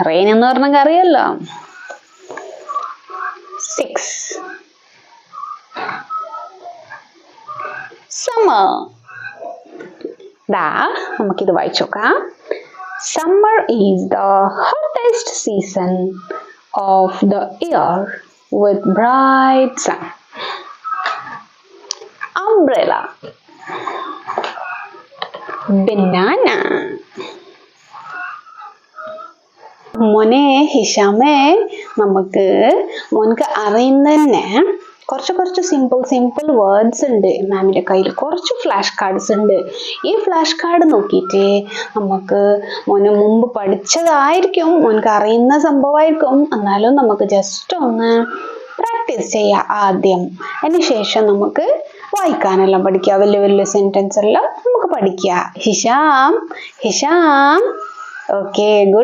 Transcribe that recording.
Rain എന്ന് പറഞ്ഞാൽ അറിയല്ലോ. 6 summer. നമുക്കിത് വായിച്ചു നോക്കാം. Summer is the hottest season of the year with bright sun. Umbrella. Banana. മോനെ ഹിഷാമേ, മോൻക്ക് അറിയുന്ന കുറച്ച് സിമ്പിൾ വേർഡ്സ് ഉണ്ട്. മാമിന്റെ കയ്യിൽ കുറച്ച് ഫ്ലാഷ് കാർഡ്സ് ഉണ്ട്. ഈ ഫ്ലാഷ് കാർഡ് നോക്കിയിട്ട് മോന് മുമ്പ് പഠിച്ചതായിരിക്കും, മോൻക്ക് അറിയുന്ന സംഭവമായിരിക്കും. എന്നാലും നമുക്ക് ജസ്റ്റ് ഒന്ന് പ്രാക്ടീസ് ചെയ്യാം ആദ്യം. അതിനുശേഷം നമുക്ക് വായിക്കാനെല്ലാം പഠിക്കാം. വലിയ സെന്റൻസ് എല്ലാം നമുക്ക് പഠിക്കാം. Hisham, okay, good.